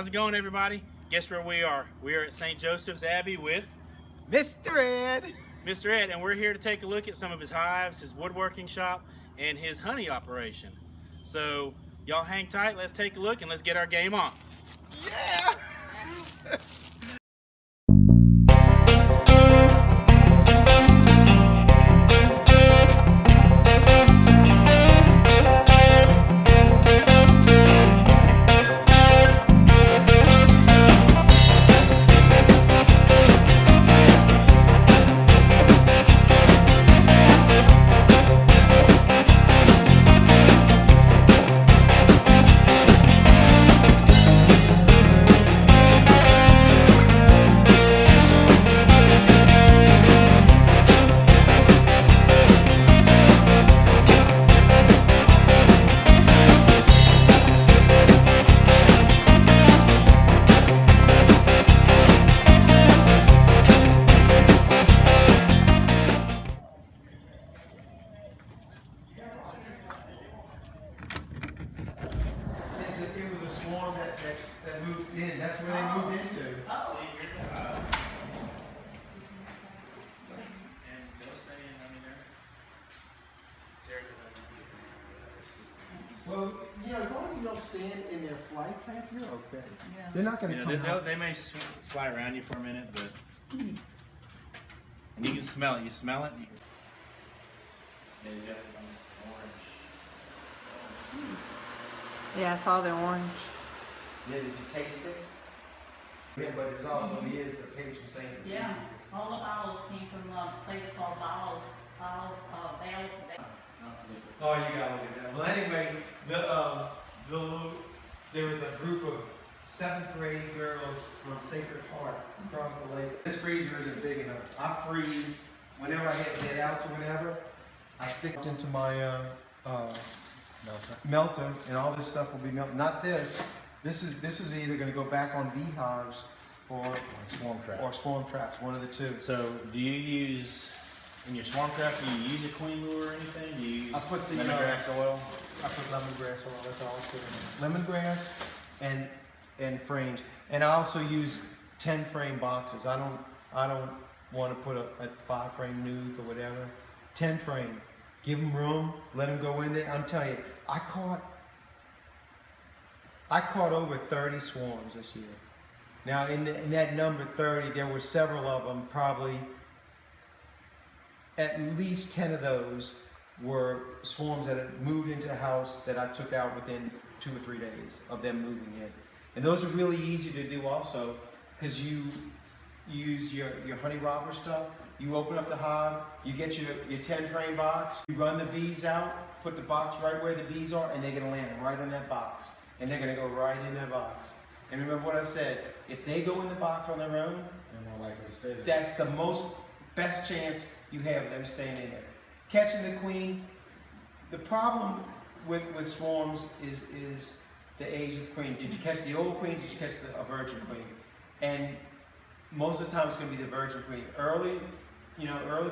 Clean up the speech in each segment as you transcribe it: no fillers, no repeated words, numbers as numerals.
How's it going, everybody? Guess where we are? We are at St. Joseph's Abbey with Mr. Ed. Mr. Ed, and we're here to take a look at some of his hives, his woodworking shop, and his honey operation. So y'all hang tight, let's take a look and let's get our game on. Yeah! It was a swarm that moved in. That's where they moved into. Well, as long as you don't stand in their flight path, you're okay. Yeah. They're not going to come out. They may fly around you for a minute, but and you can smell it. You smell it? He's got orange. Yeah, I saw the orange. Yeah, did you taste it? Yeah, but it also is the patron saint. Yeah, all the bottles came from a place called Barlow. Oh, you gotta look at that. Well, anyway, there was a group of 7th grade girls from Sacred Heart across the lake. This freezer isn't big enough. I freeze whenever I have dead outs or whatever. I stick it into my melter, and all this stuff will be melted. Not this. This is either going to go back on beehives or swarm traps. One of the two. So, do you use in your swarm trap? Do you use a queen lure or anything? Do you use lemongrass oil? I put lemongrass oil. That's all I put in. Lemongrass and frames, and I also use 10 frame boxes. I don't want to put a 5 frame nuke or whatever. 10 frame. Give them room. Let them go in there. I'm telling you, I caught over 30 swarms this year. Now, in that number 30, there were several of them, probably at least 10 of those were swarms that had moved into a house that I took out within 2 or 3 days of them moving in. And those are really easy to do also, because you use your honey robber stuff. You open up the hive, you get your 10 frame box, you run the bees out, put the box right where the bees are, and they're going to land right on that box. And they're going to go right in their box. And remember what I said, if they go in the box on their own, they're more likely to stay there. that's the best chance you have of them staying in there. Catching the queen, the problem with swarms is the age of the queen. Did you catch the old queen? Did you catch a virgin queen? And most of the time it's going to be the virgin queen. Early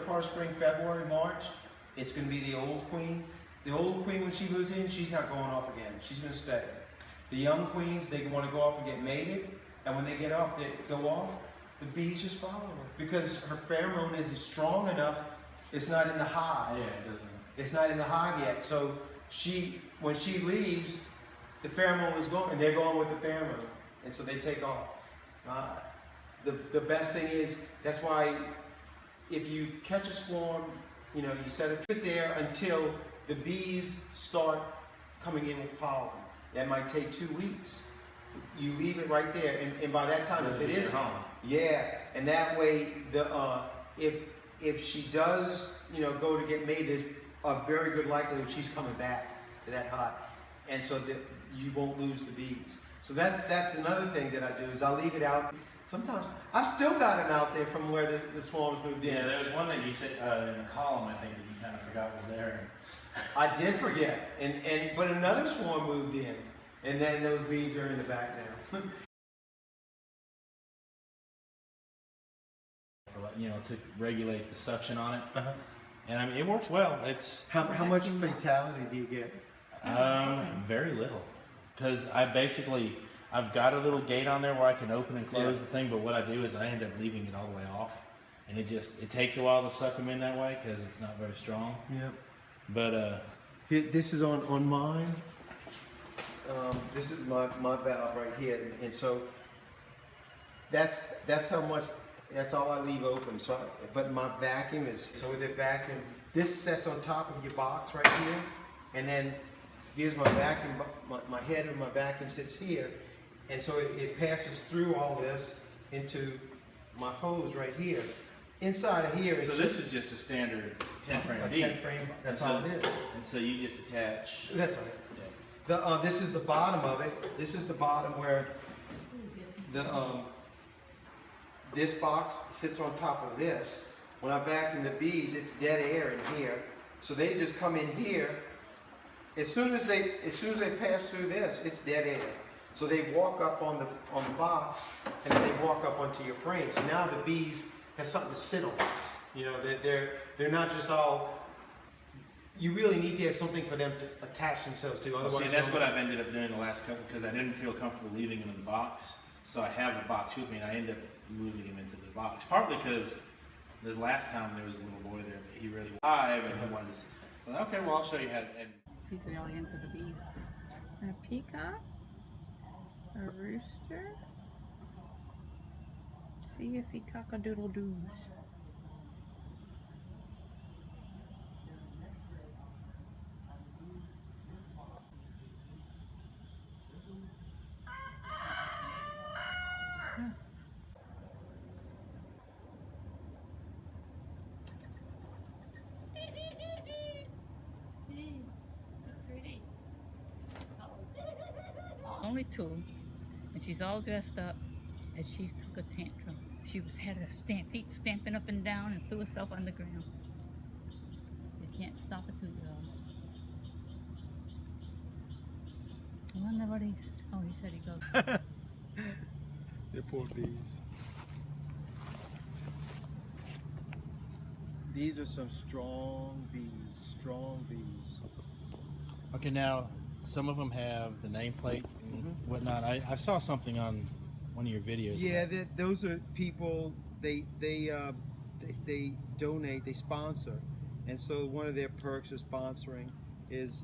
part of spring, February, March, it's going to be the old queen. The old queen, when she moves in, she's not going off again. She's going to stay. The young queens, they want to go off and get mated, and when they go off, the bees just follow her because her pheromone isn't strong enough. It's not in the hive. Yeah, it doesn't. It's not in the hive yet. So when she leaves, the pheromone is going, and they're going with the pheromone, and so they take off. The best thing is, that's why if you catch a swarm, you set it there until the bees start coming in with pollen. That might take 2 weeks. You leave it right there, and by that time, if it is home, yeah, and that way, if she does, go to get mated, there's a very good likelihood she's coming back to that hive, and so that you won't lose the bees. So that's another thing that I do is I leave it out. Sometimes I still got them out there from where the swarms moved in. Yeah, there was one that you said in the column, I think, that you kind of forgot was there. I did forget, but another swarm moved in, and then those bees are in the back now. To regulate the suction on it, and I mean it works well. It's how much fatality do you get? Very little, because I've got a little gate on there where I can open and close the thing, but what I do is I end up leaving it all the way off. And it takes a while to suck them in that way because it's not very strong. Yeah. But here, this is on mine. This is my valve right here, and so that's how much. That's all I leave open. So, but my vacuum is so with the vacuum. This sets on top of your box right here, and then here's my vacuum. My head of my vacuum sits here, and so it passes through all this into my hose right here. Inside of here is so this is just a standard 10 frame. A 10 frame. That's all it is. And so you just attach. That's right. This is the bottom of it. This is the bottom where the this box sits on top of this. When I vacuum the bees, it's dead air in here, so they just come in here. As soon as they pass through this, it's dead air. So they walk up on the box, and then they walk up onto your frame. So now the bees have something to sit on. You know, they're not just all. You really need to have something for them to attach themselves to. Otherwise, see, that's what I've ended up doing the last couple because I didn't feel comfortable leaving them in the box. So I have a box with me, and I end up moving him into the box. Partly because the last time there was a little boy there that he really live, and he wanted to. So okay, well I'll show you how. And He's really into the bees. A peacock, a rooster. See if he cock-a-doodle-doos. Only two, and she's all dressed up, and she took a tantrum. She had her feet stamping up and down and threw herself on the ground. You can't stop a two dog. I wonder what he said he goes. They're poor bees. These are some strong bees. Strong bees. okay, now some of them have the nameplate and whatnot. I saw something on one of your videos. Yeah, those are people. They donate. They sponsor, and so one of their perks of sponsoring is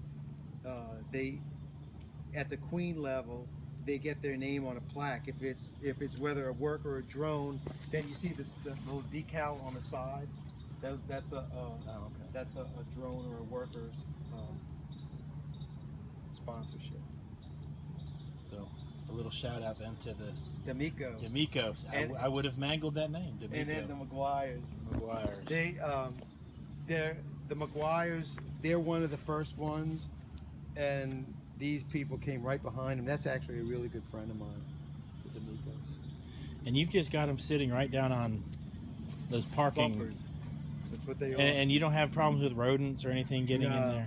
they at the queen level they get their name on a plaque. If it's whether a worker or a drone, then you see the little decal on the side. That's a drone or a worker's sponsorship. So a little shout out then to the D'Amico. D'Amicos. I would have mangled that name. D'Amico. And then the McGuires. McGuires. They're the McGuires. They're one of the first ones, and these people came right behind them. That's actually a really good friend of mine, the D'Amicos. And you've just got them sitting right down on those parking Bumpers. That's what they are. And you don't have problems with rodents or anything getting in there?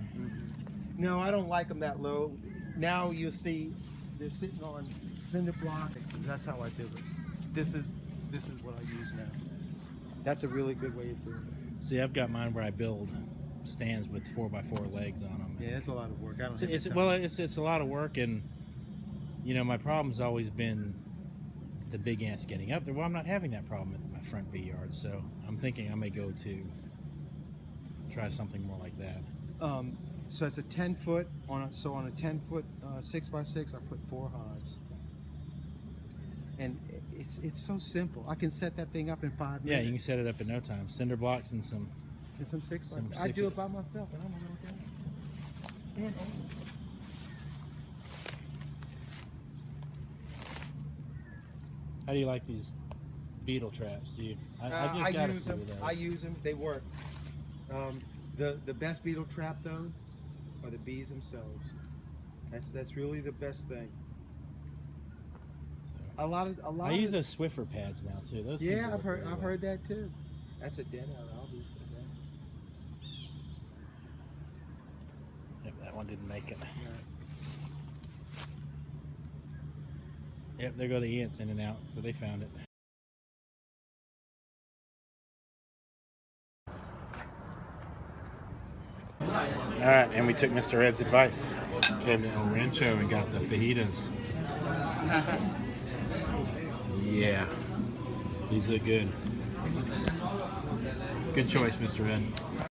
No, I don't like them that low. Now you'll see they're sitting on cinder blocks. That's how I do it. This is what I use now. That's a really good way of doing it. See, I've got mine where I build stands with 4x4 legs on them. Yeah, it's a lot of work. I don't. It's a lot of work, and you know my problem's always been the big ants getting up there. Well, I'm not having that problem in my front bee yard, so I'm thinking I may go to try something more like that. So it's a 10-foot on a 10-foot 6x6. I put 4 hives, and it's so simple. I can set that thing up in 5 minutes. Yeah, you can set it up in no time. Cinder blocks and some 6x6. I do it by myself, and I'm okay. And how do you like these beetle traps? Do you? I use them. I use them. They work. The best beetle trap though are the bees themselves. That's really the best thing. I use those Swiffer pads now too. Those yeah, I've heard that too. That's a dead out, obviously. Yep, that one didn't make it. Yeah. Yep, there go the ants in and out, so they found it. All right, and we took Mr. Ed's advice. Came to El Rancho and got the fajitas. Yeah. These look good. Good choice, Mr. Ed.